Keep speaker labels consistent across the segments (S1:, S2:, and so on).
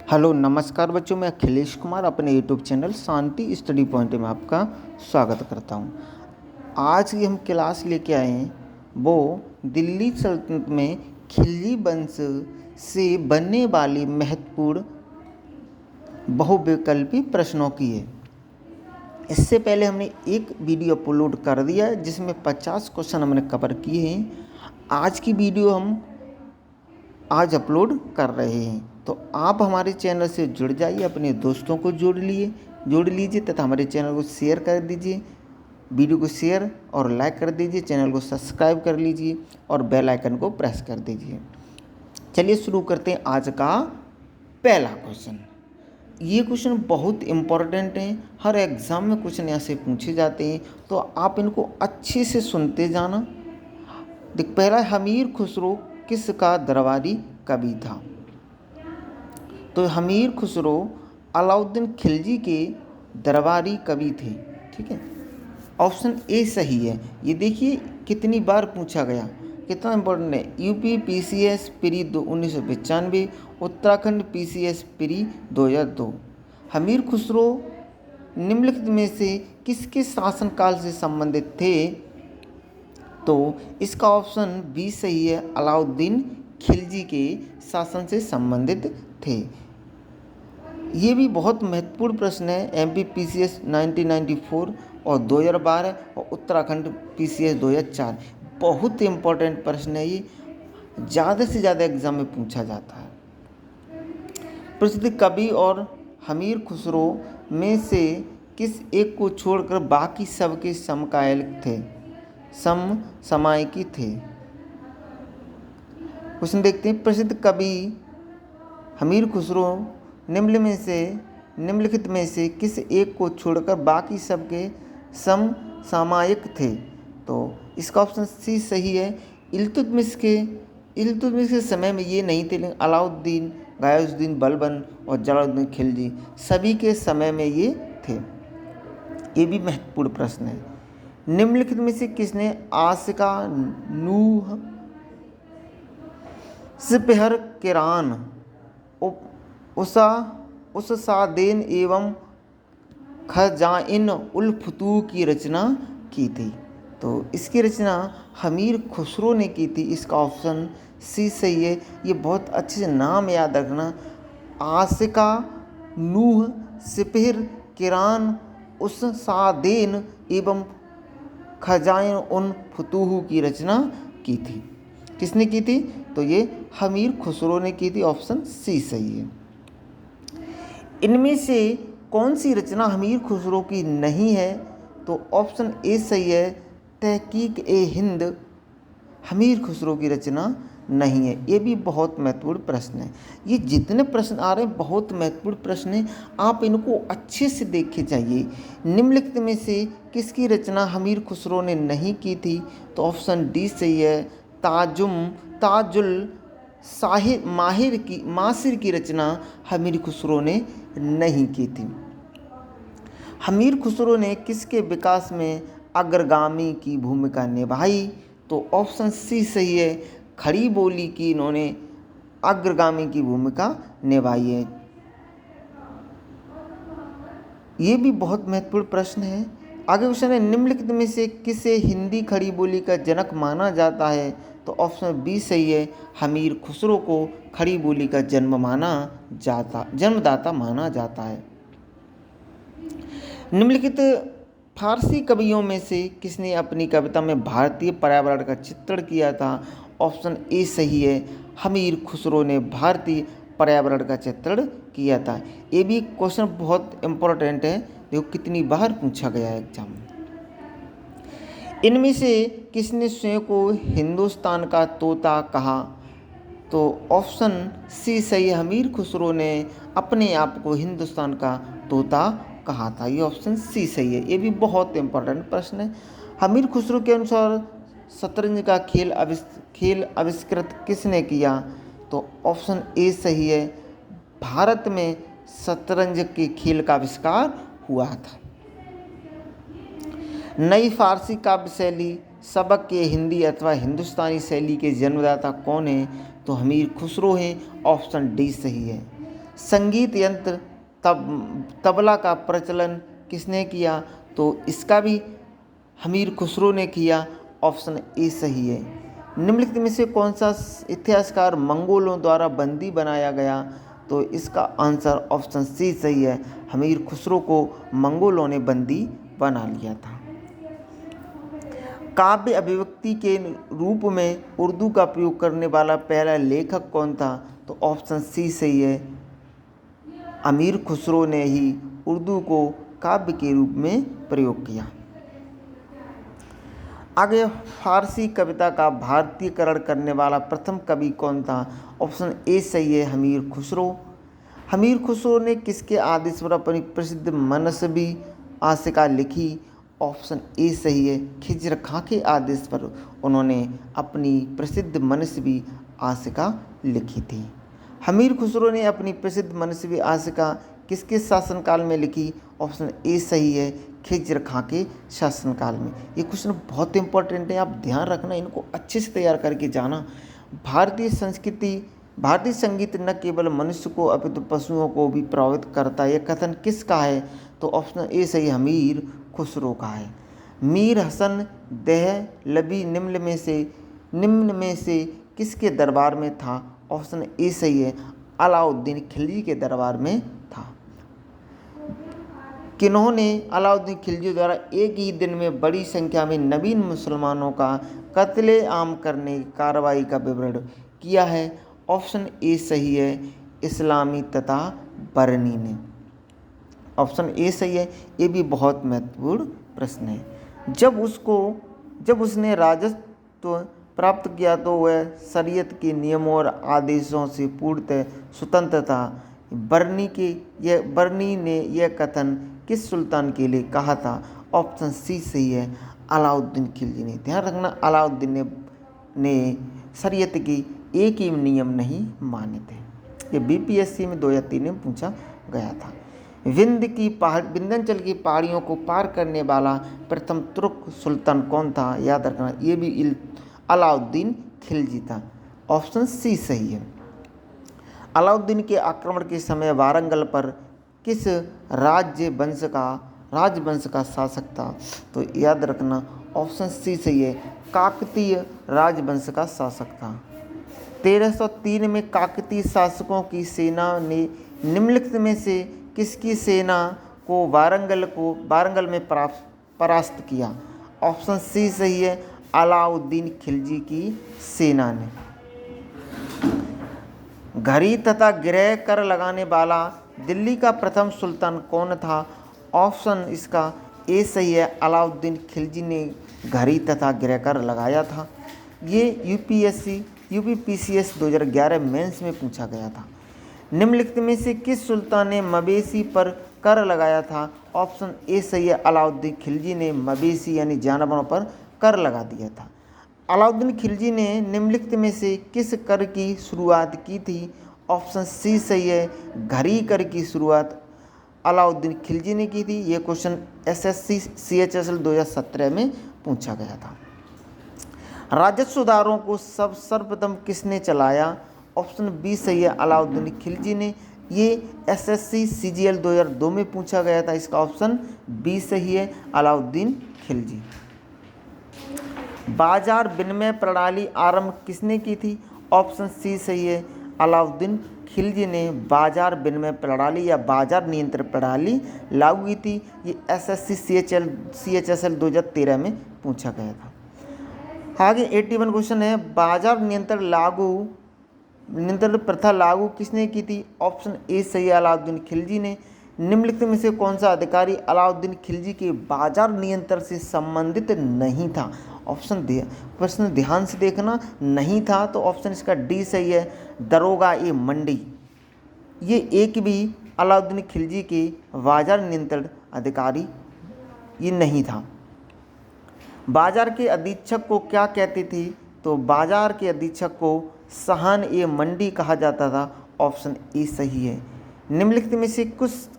S1: Hello नमस्कार बच्चों, मैं अखिलेश कुमार अपने यूट्यूब चैनल शांति स्टडी पॉइंट में आपका स्वागत करता हूं। आज की हम क्लास लेके आए हैं वो दिल्ली सल्तनत में खिलजी वंश से बनने वाली महत्वपूर्ण बहुविकल्पी प्रश्नों की है। इससे पहले हमने एक वीडियो अपलोड कर दिया है जिसमें 50 क्वेश्चन हमने कवर किए हैं। आज की वीडियो हम आज अपलोड कर रहे हैं, तो आप हमारे चैनल से जुड़ जाइए, अपने दोस्तों को जोड़ लीजिए तथा हमारे चैनल को शेयर कर दीजिए। वीडियो को शेयर और लाइक कर दीजिए, चैनल को सब्सक्राइब कर लीजिए और बेल आइकन को प्रेस कर दीजिए। चलिए शुरू करते हैं आज का पहला क्वेश्चन। ये क्वेश्चन बहुत इम्पोर्टेंट है, हर एग्ज़ाम में क्वेश्चन यहाँ से पूछे जाते हैं, तो आप इनको अच्छे से सुनते जाना। पहला, हमीर खुसरो किसका दरबारी कवि था? तो हमीर खुसरो अलाउद्दीन खिलजी के दरबारी कवि थे। ठीक है, ऑप्शन ए सही है। ये देखिए कितनी बार पूछा गया, कितना इम्पोर्टेंट है। UP PCS pre 1995, Uttarakhand PCS pre 2002। Amir Khusro निम्नलिखित में से किसके शासनकाल से संबंधित थे? तो इसका ऑप्शन बी सही है, अलाउद्दीन खिलजी के शासन से संबंधित थे। ये भी बहुत महत्वपूर्ण प्रश्न है। एमपी पीसीएस 1994 और 2012 और उत्तराखंड पीसीएस 2004। बहुत इम्पोर्टेंट प्रश्न है, ये ज़्यादा से ज़्यादा एग्जाम में पूछा जाता है। प्रसिद्ध कवि और हमीर खुसरो में से किस एक को छोड़कर बाकी सबके समकालिक थे, समसामयिकी थे? क्वेश्चन देखते हैं। प्रसिद्ध कवि हमीर खुसरो निम्नलिखित में से किस एक को छोड़कर बाकी सबके समसामयिक थे? तो इसका ऑप्शन सी सही है। इल्तुतमिश के समय में ये नहीं थे, लेकिन अलाउद्दीन, गयासुद्दीन बलबन और जलालुद्दीन खिलजी सभी के समय में ये थे। ये भी महत्वपूर्ण प्रश्न है। निम्नलिखित में से किसने आशिका नूह, सिपहर किरान, उससादेन एवं खजाइन उल फतूह की रचना की थी? तो इसकी रचना हमीर खुसरो ने की थी। इसका ऑप्शन सी सही है। ये बहुत अच्छे से नाम याद रखना। आशिका नूह, सिपहर किरान, उससादेन एवं खजाइन उन फतूह की रचना की थी। किसने की थी? तो ये हमीर खुसरो ने की थी। ऑप्शन सी सही है। इनमें से कौन सी रचना हमीर खुसरो की नहीं है? तो ऑप्शन ए सही है, तहकीक ए हिंद हमीर खुसरो की रचना नहीं है। ये भी बहुत महत्वपूर्ण प्रश्न है। ये जितने प्रश्न आ रहे हैं बहुत महत्वपूर्ण प्रश्न हैं, आप इनको अच्छे से देखे जाइए। निम्नलिखित में से किसकी रचना हमीर खुसरो ने नहीं की थी? तो ऑप्शन डी सही है, ताजुल मासिर की रचना हमीर खुसरो ने नहीं की थी। हमीर खुसरो ने किसके विकास में अग्रगामी की भूमिका निभाई? तो ऑप्शन सी सही है, खड़ी बोली की इन्होंने अग्रगामी की भूमिका निभाई है। ये भी बहुत महत्वपूर्ण प्रश्न है। आगे क्वेश्चन है, निम्नलिखित में से किसे हिंदी खड़ी बोली का जनक माना जाता है? तो ऑप्शन बी सही है, हमीर खुसरो को खड़ी बोली का जन्मदाता माना जाता है। निम्नलिखित फारसी कवियों में से किसने अपनी कविता में भारतीय पर्यावरण का चित्रण किया था? ऑप्शन ए सही है, हमीर खुसरो ने भारतीय पर्यावरण का चित्रण किया था। ये भी क्वेश्चन बहुत इम्पोर्टेंट है, देखो कितनी बार पूछा गया है एग्जाम में। इनमें से किसने स्वयं को हिंदुस्तान का तोता कहा? तो ऑप्शन सी सही है, हमीर खुसरो ने अपने आप को हिंदुस्तान का तोता कहा था। ये ऑप्शन सी सही है। ये भी बहुत इम्पोर्टेंट प्रश्न है। हमीर खुसरो के अनुसार शतरंज का खेल आविष्कृत किसने किया? तो ऑप्शन ए सही है, भारत में शतरंज के खेल का आविष्कार हुआ था। नई फारसी काव्य शैली सबक के हिंदी अथवा हिंदुस्तानी शैली के जन्मदाता कौन है? तो हमीर खुसरो हैं। ऑप्शन डी सही है। संगीत यंत्र तबला का प्रचलन किसने किया? तो इसका भी हमीर खुसरो ने किया। ऑप्शन ए सही है। निम्नलिखित में से कौन सा इतिहासकार मंगोलों द्वारा बंदी बनाया गया? तो इसका आंसर ऑप्शन सी सही है। हमीर खुसरो को मंगोलों ने बंदी बना लिया था। काव्य अभिव्यक्ति के रूप में उर्दू का प्रयोग करने वाला पहला लेखक कौन था? तो ऑप्शन सी सही है। अमीर खुसरो ने ही उर्दू को काव्य के रूप में प्रयोग किया। आगे, फारसी कविता का भारतीयकरण करने वाला प्रथम कवि कौन था? ऑप्शन ए सही है, हमीर खुसरो। हमीर खुसरो ने किसके आदेश पर अपनी प्रसिद्ध मनसबी आशिका लिखी? ऑप्शन ए सही है, खिजर खां के आदेश पर उन्होंने अपनी प्रसिद्ध मनसबी आशिका लिखी थी। हमीर खुसरो ने अपनी प्रसिद्ध मनसबी आशिका किसके शासनकाल में लिखी? ऑप्शन ए सही है, खिजर खां के शासनकाल में। ये क्वेश्चन बहुत इंपॉर्टेंट है, आप ध्यान रखना, इनको अच्छे से तैयार करके जाना। भारतीय संगीत न केवल मनुष्य को अपितु पशुओं को भी प्रभावित करता है, यह कथन किसका है? तो ऑप्शन ए सही, हमीर खुसरो का है। मीर हसन देहलवी निम्न में से किसके दरबार में था? ऑप्शन ए सही है, अलाउद्दीन खिलजी के दरबार में था। किन्होंने अलाउद्दीन खिलजी द्वारा एक ही दिन में बड़ी संख्या में नवीन मुसलमानों का कत्ले-आम करने की कार्रवाई का विवरण किया है? ऑप्शन ए सही है, इस्लामी तथा बरनी ने। ऑप्शन ए सही है। ये भी बहुत महत्वपूर्ण प्रश्न है। जब उसने राजत्व प्राप्त किया तो वह शरीयत के नियमों और आदेशों से पूर्णतः स्वतंत्र था। बरनी ने यह कथन किस सुल्तान के लिए कहा था? ऑप्शन सी सही है, अलाउद्दीन खिलजी ने। ध्यान रखना, अलाउद्दीन ने शरीयत के एक ही नियम नहीं माने थे। ये बीपीएससी में 2003 में पूछा गया था। विंध्याचल की पहाड़ियों को पार करने वाला प्रथम तुर्क सुल्तान कौन था? याद रखना, ये भी अलाउद्दीन खिलजी था। ऑप्शन सी सही है। अलाउद्दीन के आक्रमण के समय वारंगल पर किस राजवंश का शासक था? तो याद रखना, ऑप्शन सी सही है, काकतीय राजवंश का शासक था। 1303 में काकतीय शासकों की सेना ने निम्नलिखित में से किसकी सेना को वारंगल में परास्त किया? ऑप्शन सी सही है, अलाउद्दीन खिलजी की सेना ने। घड़ी तथा गृह कर लगाने वाला दिल्ली का प्रथम सुल्तान कौन था? ऑप्शन इसका ए सही है, अलाउद्दीन खिलजी ने घड़ी तथा गृह कर लगाया था। ये यूपीपीसीएस 2011 मेंस में पूछा गया था। निम्नलिखित में से किस सुल्तान ने मवेशी पर कर लगाया था? ऑप्शन ए सही है, अलाउद्दीन खिलजी ने मवेशी यानी जानवरों पर कर लगा दिया था। अलाउद्दीन खिलजी ने निम्नलिखित में से किस कर की शुरुआत की थी? ऑप्शन सी सही है, घड़ी कर की शुरुआत अलाउद्दीन खिलजी ने की थी। ये क्वेश्चन एसएससी CHSL 2017 में पूछा गया था। राजस्व सुधारों को सर्वप्रथम किसने चलाया? ऑप्शन बी सही है, अलाउद्दीन खिलजी ने। ये एसएससी CGL 2002 में पूछा गया था। इसका ऑप्शन बी सही है, अलाउद्दीन खिलजी। बाजार विनिमय प्रणाली आरंभ किसने की थी? ऑप्शन सी सही है, अलाउद्दीन खिलजी ने बाजार विनिमय प्रणाली या बाजार नियंत्रण प्रणाली लागू की थी। ये एसएससी CHSL 2013 में पूछा गया था। आगे 81 क्वेश्चन है, बाजार नियंत्रण प्रथा लागू किसने की थी? ऑप्शन ए सही है, अलाउद्दीन खिलजी ने। निम्नलिखित में से कौन सा अधिकारी अलाउद्दीन खिलजी के बाजार नियंत्रण से संबंधित नहीं था? प्रश्न ध्यान से देखना, नहीं था तो ऑप्शन इसका डी सही है, दरोगा ए मंडी। ये एक भी अलाउद्दीन खिलजी के बाजार नियंत्रण अधिकारी ये नहीं था। बाजार के अधीक्षक को क्या कहते थे? तो बाजार के अधीक्षक को सहान ए मंडी कहा जाता था। ऑप्शन ए सही है। निम्नलिखित में से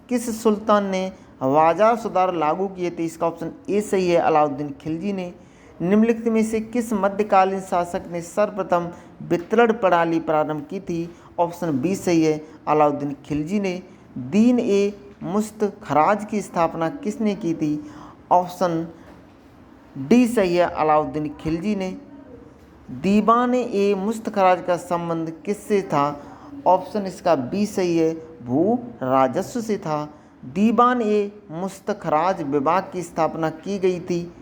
S1: किस सुल्तान ने बाजार सुधार लागू किए थे? इसका ऑप्शन ए सही है, अलाउद्दीन खिलजी ने। निम्नलिखित में से किस मध्यकालीन शासक ने सर्वप्रथम वितरण प्रणाली प्रारंभ की थी? ऑप्शन बी सही है, अलाउद्दीन खिलजी ने। दीन ए मुस्तखराज की स्थापना किसने की थी? ऑप्शन डी सही है, अलाउद्दीन खिलजी ने। दीवान ए मुस्तखराज का संबंध किससे था? ऑप्शन इसका बी सही है, भू राजस्व से था। दीवान ए मुस्तखराज विभाग की स्थापना की गई थी।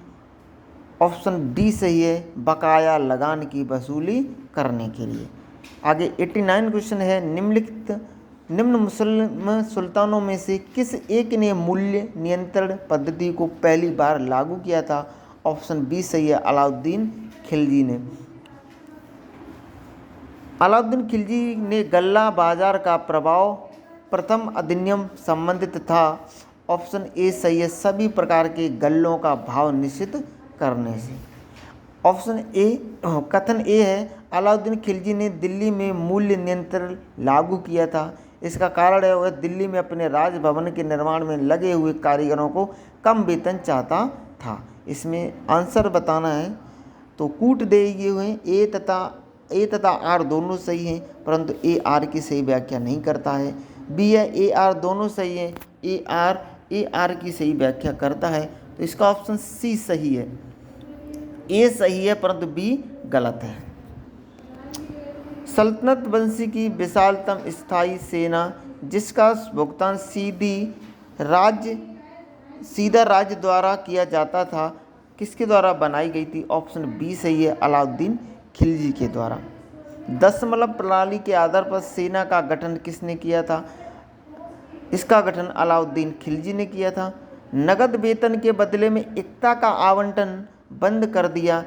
S1: ऑप्शन डी सही है, बकाया लगान की वसूली करने के लिए। आगे 89 क्वेश्चन है, निम्न मुस्लिम सुल्तानों में से किस एक ने मूल्य नियंत्रण पद्धति को पहली बार लागू किया था? ऑप्शन बी सही है, अलाउद्दीन खिलजी ने। अलाउद्दीन खिलजी ने गल्ला बाजार का प्रभाव प्रथम अधिनियम संबंधित था। ऑप्शन ए सही है, सभी प्रकार के गल्लों का भाव निश्चित करने से। ऑप्शन ए कथन ए है, अलाउद्दीन खिलजी ने दिल्ली में मूल्य नियंत्रण लागू किया था। इसका कारण है वह दिल्ली में अपने राजभवन के निर्माण में लगे हुए कारीगरों को कम वेतन चाहता था। इसमें आंसर बताना है तो कूट दिए हुए हैं, ए तथा आर दोनों सही हैं, परंतु ए आर की सही व्याख्या नहीं करता है। बी है, ए आर दोनों सही हैं, ए आर की सही व्याख्या करता है, तो इसका ऑप्शन सी सही है। ए सही है परंतु बी गलत है। सल्तनत वंश की विशालतम स्थायी सेना जिसका भुगतान सीधा राज्य द्वारा किया जाता था, किसके द्वारा बनाई गई थी? ऑप्शन बी सही है, अलाउद्दीन खिलजी के द्वारा। दशमलव प्रणाली के आधार पर सेना का गठन किसने किया था? इसका गठन अलाउद्दीन खिलजी ने किया था। नगद वेतन के बदले में एकता का आवंटन बंद कर दिया,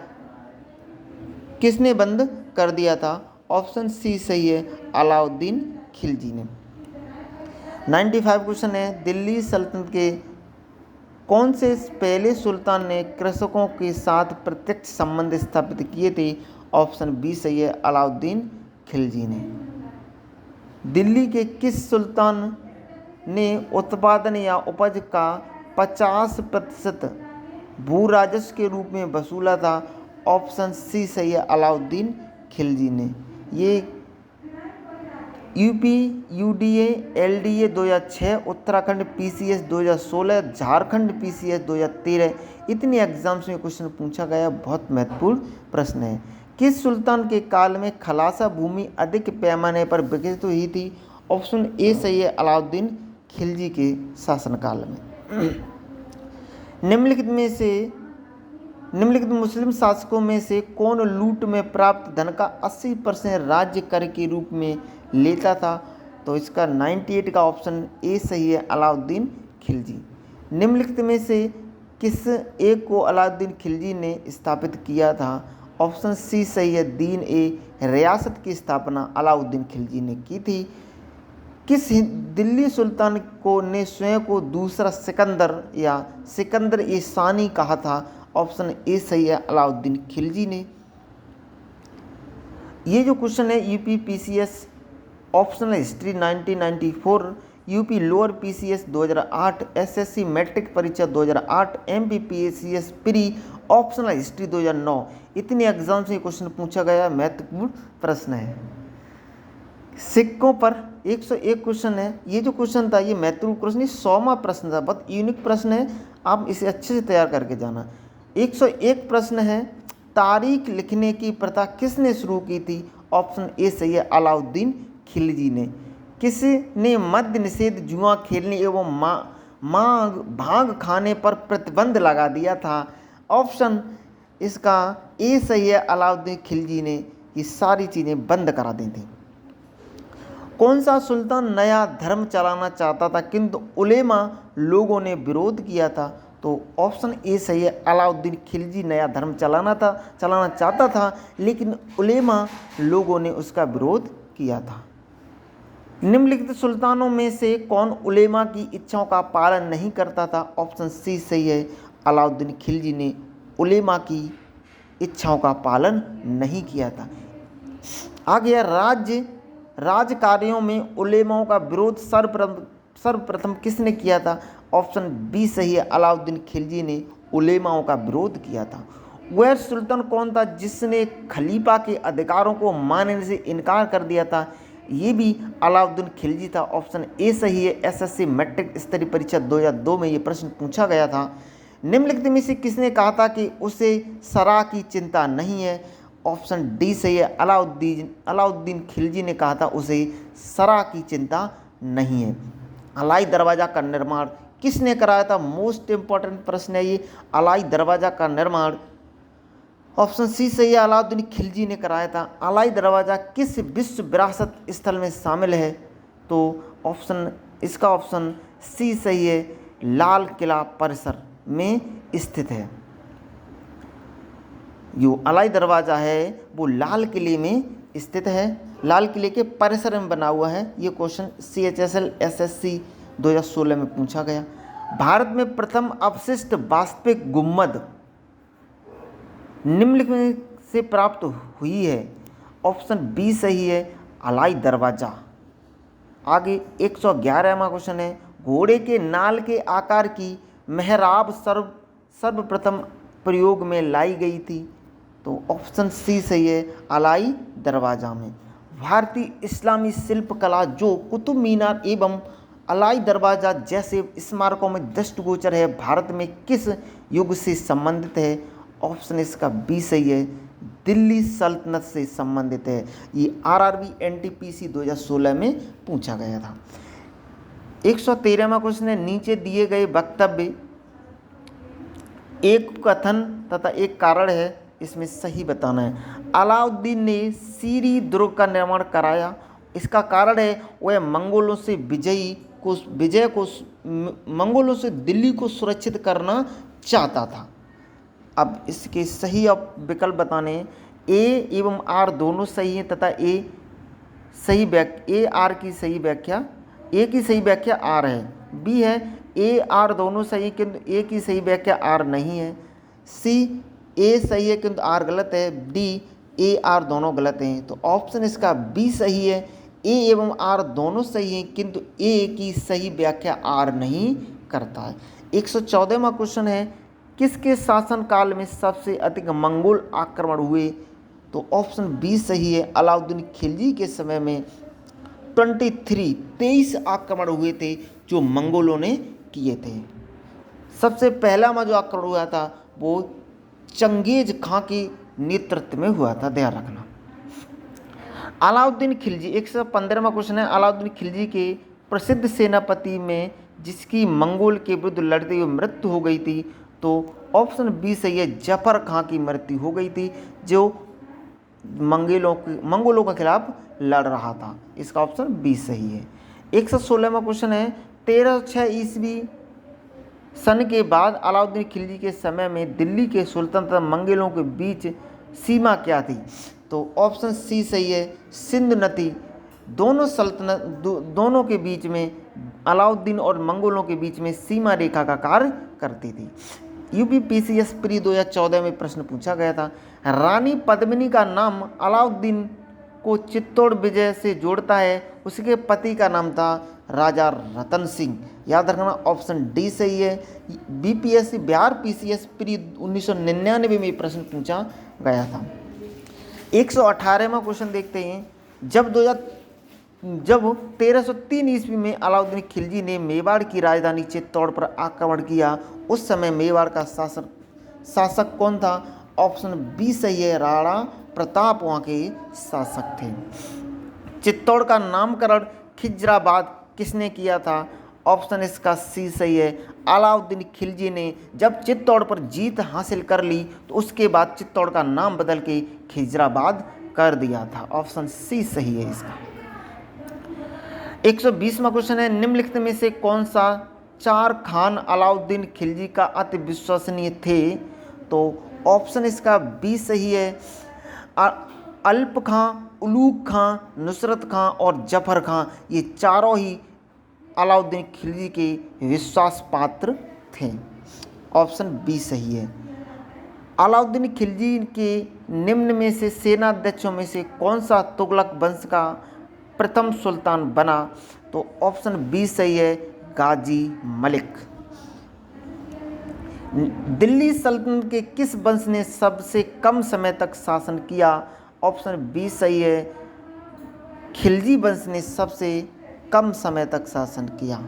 S1: किसने बंद कर दिया था? ऑप्शन सी सही है, अलाउद्दीन खिलजी ने। 95 क्वेश्चन है, दिल्ली सल्तनत के कौन से पहले सुल्तान ने कृषकों के साथ प्रत्यक्ष संबंध स्थापित किए थे? ऑप्शन बी सही है, अलाउद्दीन खिलजी ने। दिल्ली के किस सुल्तान ने उत्पादन या उपज का 50% भू राजस्व के रूप में वसूला था? ऑप्शन सी सही है, अलाउद्दीन खिलजी ने। ये UP UDA LDA 2006, Uttarakhand PCS 2016, Jharkhand PCS 2013 इतने एग्जाम्स में क्वेश्चन पूछा गया, बहुत महत्वपूर्ण प्रश्न है। किस सुल्तान के काल में खलासा भूमि अधिक पैमाने पर विकसित हुई थी? ऑप्शन ए सही है, अलाउद्दीन खिलजी के शासनकाल में। निम्नलिखित मुस्लिम शासकों में से कौन लूट में प्राप्त धन का 80% राज्य कर के रूप में लेता था? तो इसका 98 का ऑप्शन ए सही है, अलाउद्दीन खिलजी। निम्नलिखित में से किस एक को अलाउद्दीन खिलजी ने स्थापित किया था? ऑप्शन सी सही है, दीन ए रियासत की स्थापना अलाउद्दीन खिलजी ने की थी। किस दिल्ली सुल्तान को ने स्वयं को दूसरा सिकंदर या सिकंदर ए सानी कहा था? ऑप्शन ए सही है, अलाउद्दीन खिलजी ने। ये जो क्वेश्चन है UP PCS optional history 1994, UP lower PCS 2008, SSC matric परीक्षा 2008, एमपीपीएसीएस प्री ऑप्शनल हिस्ट्री 2009 इतने एग्जाम से क्वेश्चन पूछा गया, महत्वपूर्ण प्रश्न है। सिक्कों पर 101 क्वेश्चन है। ये जो क्वेश्चन था ये महत्वपूर्ण क्वेश्चन, 100वां प्रश्न था, बहुत यूनिक प्रश्न है, आप इसे अच्छे से तैयार करके जाना। 101 प्रश्न है, तारीख लिखने की प्रथा किसने शुरू की थी? ऑप्शन ए सही है, अलाउद्दीन खिलजी ने। किसने मद्य निषेध, जुआ खेलने एवं भांग खाने पर प्रतिबंध लगा दिया था? ऑप्शन इसका ए सही है, अलाउद्दीन खिलजी ने ये सारी चीज़ें बंद करा दी थी। कौन सा सुल्तान नया धर्म चलाना चाहता था किंतु उलेमा लोगों ने विरोध किया था? तो ऑप्शन ए सही है, अलाउद्दीन खिलजी नया धर्म चलाना चाहता था, लेकिन उलेमा लोगों ने उसका विरोध किया था। निम्नलिखित सुल्तानों में से कौन उलेमा की इच्छाओं का पालन नहीं करता था? ऑप्शन सी सही है, अलाउद्दीन खिलजी ने उलेमा की इच्छाओं का पालन नहीं किया था। आ गया राज कार्यों में उलेमाओं का विरोध सर्वप्रथम किसने किया था? ऑप्शन बी सही है, अलाउद्दीन खिलजी ने उलेमाओं का विरोध किया था। वह सुल्तान कौन था जिसने खलीफा के अधिकारों को मानने से इनकार कर दिया था? ये भी अलाउद्दीन खिलजी था। ऑप्शन ए सही है। एसएससी मैट्रिक स्तरीय परीक्षा 2002 में ये प्रश्न पूछा गया था। निम्नलिखित में से किसने कहा था कि उसे सराह की चिंता नहीं है? ऑप्शन डी सही है। अलाउद्दीन खिलजी ने कहा था उसे सराह की चिंता नहीं है। अलाई दरवाज़ा का निर्माण किसने कराया था? मोस्ट इंपॉर्टेंट प्रश्न है ये। अलाई दरवाज़ा का निर्माण ऑप्शन सी सही है, अलाउद्दीन खिलजी ने कराया था। अलाई दरवाज़ा किस विश्व विरासत स्थल में शामिल है? तो इसका ऑप्शन सी सही है, लाल किला परिसर में स्थित है। जो अलाई दरवाज़ा है वो लाल किले में स्थित है, लाल किले के परिसर में बना हुआ है। ये क्वेश्चन CHSL SSC 2016 में पूछा गया। भारत में प्रथम अवशिष्ट वास्तविक गुम्बद निम्नलिखित में से प्राप्त हुई है? ऑप्शन बी सही है, अलाई दरवाज़ा। आगे 111वां क्वेश्चन है, घोड़े के नाल के आकार की मेहराब सर्वप्रथम प्रयोग में लाई गई थी? तो ऑप्शन सी सही है, अलाई दरवाज़ा में। भारतीय इस्लामी शिल्पकला जो कुतुब मीनार एवं अलाई दरवाज़ा जैसे स्मारकों में दृष्टिगोचर है, भारत में किस युग से संबंधित है? ऑप्शन इसका बी सही है, दिल्ली सल्तनत से संबंधित है। ये RRB NTPC 2016 में पूछा गया था। 113वां क्वेश्चन है, नीचे दिए गए वक्तव्य एक कथन तथा एक कारण है, इसमें सही बताना है। अलाउद्दीन ने सीरी दुर्ग का निर्माण कराया, इसका कारण है वह मंगोलों से दिल्ली को सुरक्षित करना चाहता था। अब इसके सही विकल्प बताने, ए एवं आर दोनों सही हैं तथा ए आर की सही व्याख्या, ए की सही व्याख्या आर है। बी है ए आर दोनों सही किंतु ए की सही व्याख्या आर नहीं है। सी ए सही है किंतु आर गलत है। डी ए आर दोनों गलत हैं। तो ऑप्शन इसका बी सही है, ए एवं आर दोनों सही हैं किंतु ए की सही व्याख्या आर नहीं करता है। 114वां क्वेश्चन है, किसके शासनकाल में सबसे अधिक मंगोल आक्रमण हुए? तो ऑप्शन बी सही है, अलाउद्दीन खिलजी के समय में 23 आक्रमण हुए थे जो मंगोलों ने किए थे। सबसे पहला में जो आक्रमण हुआ था वो चंगेज खां के नेतृत्व में हुआ था, ध्यान रखना। अलाउद्दीन खिलजी 115वां क्वेश्चन है, अलाउद्दीन खिलजी के प्रसिद्ध सेनापति में जिसकी मंगोल के विरुद्ध लड़ते हुए मृत्यु हो गई थी? तो ऑप्शन बी सही है, जफर खां की मृत्यु हो गई थी जो मंगोलों के खिलाफ लड़ रहा था। इसका ऑप्शन बी सही है। 116वां क्वेश्चन है, 1306 ईस्वी सन के बाद अलाउद्दीन खिलजी के समय में दिल्ली के सुल्तान तथा मंगोलों के बीच सीमा क्या थी? तो ऑप्शन सी सही है, सिंध नदी दोनों के बीच में, अलाउद्दीन और मंगोलों के बीच में सीमा रेखा का कार्य करती थी। UPPCS प्री 2014 में प्रश्न पूछा गया था, रानी पद्मिनी का नाम अलाउद्दीन को चित्तौड़ विजय से जोड़ता है, उसके पति का नाम था राजा रतन सिंह। याद रखना ऑप्शन डी सही है। BPSC बिहार PCS प्री 1999 में प्रश्न पूछा गया था। 118वां क्वेश्चन देखते हैं, जब 1303 ईस्वी में अलाउद्दीन खिलजी ने मेवाड़ की राजधानी चित्तौड़ पर आक्रमण किया, उस समय मेवाड़ का शासक कौन था? ऑप्शन बी सही है, राणा प्रताप वहाँ के शासक थे। चित्तौड़ का नामकरण खिजराबाद किसने किया था? ऑप्शन इसका सी सही है, अलाउद्दीन खिलजी ने जब चित्तौड़ पर जीत हासिल कर ली तो उसके बाद चित्तौड़ का नाम बदल के खिजराबाद कर दिया था। ऑप्शन सी सही है इसका। 120वां क्वेश्चन है, निम्नलिखित में से कौन सा 4 खान अलाउद्दीन खिलजी का अति विश्वसनीय थे? तो ऑप्शन इसका बी सही है, अल्प खां, उलूग खां, नुसरत खां और जफर खां, ये चारों ही अलाउद्दीन खिलजी के विश्वास पात्र थे। ऑप्शन बी सही है। अलाउद्दीन खिलजी के निम्न में से सेनाध्यक्षों में से कौन सा तुगलक वंश का प्रथम सुल्तान बना? तो ऑप्शन बी सही है, गाजी मलिक। दिल्ली सल्तनत के किस वंश ने सबसे कम समय तक शासन किया? ऑप्शन बी सही है, खिलजी वंश ने सबसे कम समय तक शासन किया।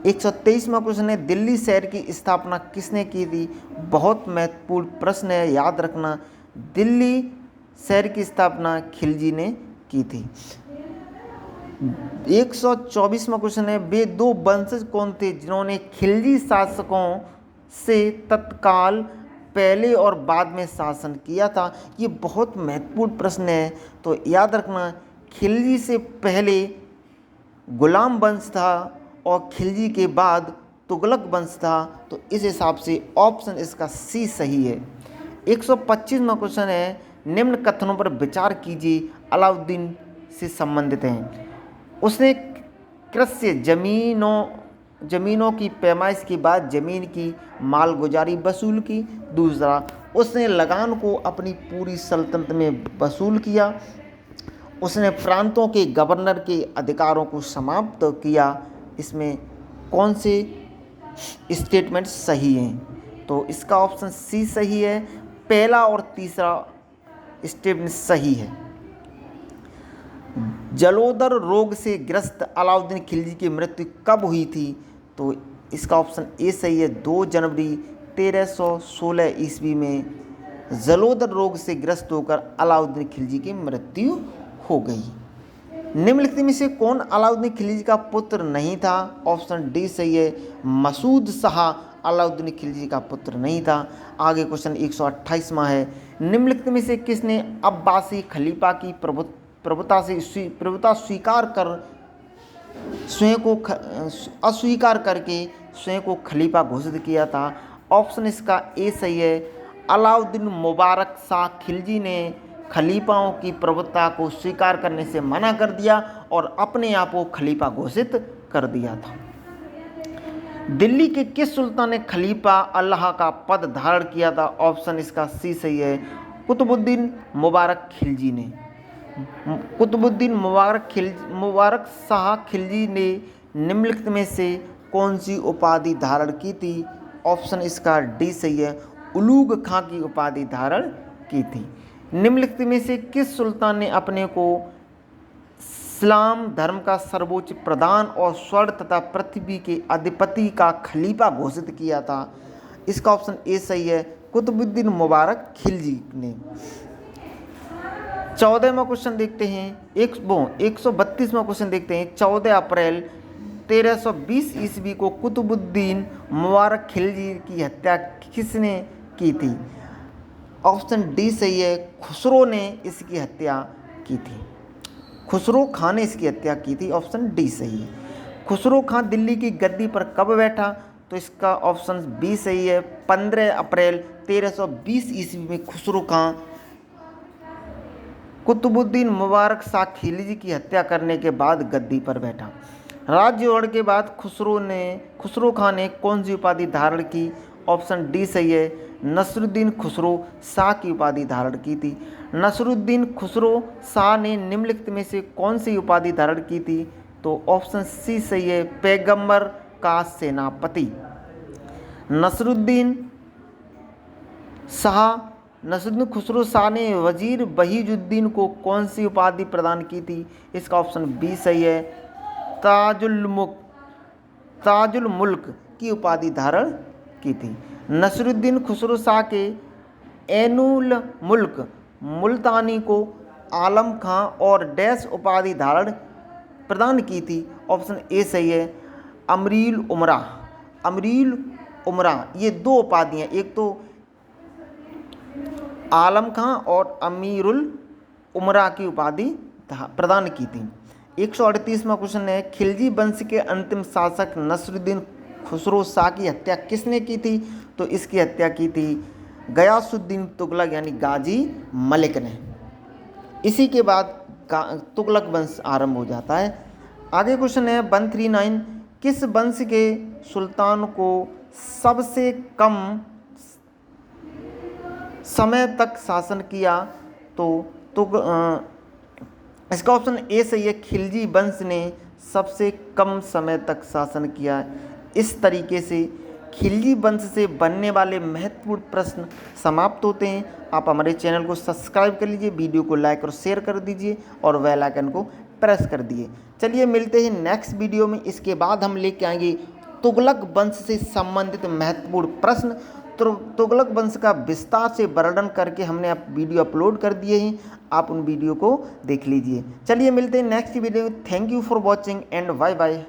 S1: 123वां क्वेश्चन है, दिल्ली शहर की स्थापना किसने की थी? बहुत महत्वपूर्ण प्रश्न है, याद रखना। दिल्ली शहर की स्थापना खिलजी ने की थी। 124वां क्वेश्चन है, वे दो वंशज कौन थे जिन्होंने खिलजी शासकों से तत्काल पहले और बाद में शासन किया था? ये बहुत महत्वपूर्ण प्रश्न है, तो याद रखना। खिलजी से पहले गुलाम वंश था और खिलजी के बाद तुगलक वंश था, तो इस हिसाब से ऑप्शन इसका सी सही है। 125वां क्वेश्चन है, निम्न कथनों पर विचार कीजिए, अलाउद्दीन से संबंधित हैं। उसने कृषि जमीनों की पैमाइश के बाद जमीन की मालगुजारी वसूल की। दूसरा, उसने लगान को अपनी पूरी सल्तनत में वसूल किया। उसने प्रांतों के गवर्नर के अधिकारों को समाप्त किया। इसमें कौन से स्टेटमेंट सही हैं? तो इसका ऑप्शन सी सही है, पहला और तीसरा स्टेटमेंट सही है। जलोदर रोग से ग्रस्त अलाउद्दीन खिलजी की मृत्यु कब हुई थी? तो इसका ऑप्शन ए सही है, 2 जनवरी 1316 ईस्वी में जलोदर रोग से ग्रस्त होकर अलाउद्दीन खिलजी की मृत्यु हो गई। निम्नलिखित में से कौन अलाउद्दीन खिलजी का पुत्र नहीं था? ऑप्शन डी सही है, मसूद शाह अलाउद्दीन खिलजी का पुत्र नहीं था। आगे क्वेश्चन 128वां है, निम्नलिखित में से किसने अब्बासी खलीफा की प्रभुता स्वीकार कर स्वयं को अस्वीकार करके स्वयं को खलीफा घोषित किया था? ऑप्शन इसका ए सही है, अलाउद्दीन मुबारक शाह खिलजी ने खलीफाओं की प्रभुता को स्वीकार करने से मना कर दिया और अपने आप को खलीफा घोषित कर दिया था। दिल्ली के किस सुल्तान ने खलीफा अल्लाह का पद धारण किया था? ऑप्शन इसका सी सही है, कुतुबुद्दीन मुबारक खिलजी ने। कुतुबुद्दीन मुबारक शाह खिलजी ने निम्नलिखित में से कौन सी उपाधि धारण की थी? ऑप्शन इसका डी सही है, उलूग खां की उपाधि धारण की थी। निम्नलिखित में से किस सुल्तान ने अपने को इस्लाम धर्म का सर्वोच्च प्रधान और स्वर्ण तथा पृथ्वी के अधिपति का खलीफा घोषित किया था? इसका ऑप्शन ए सही है, कुतुबुद्दीन मुबारक खिलजी ने। 14वां क्वेश्चन देखते हैं, 132वां क्वेश्चन देखते हैं। 14 अप्रैल 1320 ईस्वी को कुतुबुद्दीन मुबारक खिलजी की हत्या किसने की थी? ऑप्शन डी सही है, खुसरो ने इसकी हत्या की थी। खुसरो खां ने इसकी हत्या की थी, ऑप्शन डी सही है। खुसरो खां दिल्ली की गद्दी पर कब बैठा? तो इसका ऑप्शन बी सही है, 15 अप्रैल 1320 ईस्वी में खुसरो खां कुतुबुद्दीन मुबारक शाह खिलजी की हत्या करने के बाद गद्दी पर बैठा। राज्य जोड़ के बाद खुसरो खां ने कौन सी उपाधि धारण की? ऑप्शन डी सही है, नसरुद्दीन खुसरो शाह की उपाधि धारण की थी। नसरुद्दीन खुसरो शाह ने निम्नलिखित में से कौन सी उपाधि धारण की थी? तो ऑप्शन सी सही है, पैगंबर का सेनापति। नसरुद्दीन खुसरो शाह ने वजीर वहीजुद्दीन को कौन सी उपाधि प्रदान की थी? इसका ऑप्शन बी सही है, ताजुल मुल्क की उपाधि धारण की थी। नसरुद्दीन खुसरो शाह के ऐनुल मुल्क मुल्तानी को आलम खां और डैश उपाधि धारण प्रदान की थी? ऑप्शन ए सही है, अमीरुल उमरा। ये 2 उपाधियाँ, एक तो आलम खां और अमीरुल उमरा की उपाधि प्रदान की थी। 138वां क्वेश्चन है, खिलजी वंश के अंतिम शासक नसरुद्दीन खुसरो शाह की हत्या किसने की थी? तो इसकी हत्या की थी गयासुद्दीन तुगलक यानी गाजी मलिक ने। इसी के बाद तुगलक वंश आरंभ हो जाता है। आगे क्वेश्चन है 139, किस वंश के सुल्तान को सबसे कम समय तक शासन किया? तो इसका ऑप्शन ए सही है, खिलजी वंश ने सबसे कम समय तक शासन किया। इस तरीके से खिलजी वंश से बनने वाले महत्वपूर्ण प्रश्न समाप्त होते हैं। आप हमारे चैनल को सब्सक्राइब कर लीजिए, वीडियो को लाइक और शेयर कर दीजिए और बेल आइकन को प्रेस कर दिए। चलिए मिलते हैं नेक्स्ट वीडियो में। इसके बाद हम लेके आएंगे तुगलक वंश से संबंधित महत्वपूर्ण प्रश्न। तुगलक वंश का विस्तार से वर्णन करके हमने अब वीडियो अपलोड कर दिए हैं, आप उन वीडियो को देख लीजिए। चलिए मिलते हैं नेक्स्ट वीडियो में। Thank you for watching and bye bye.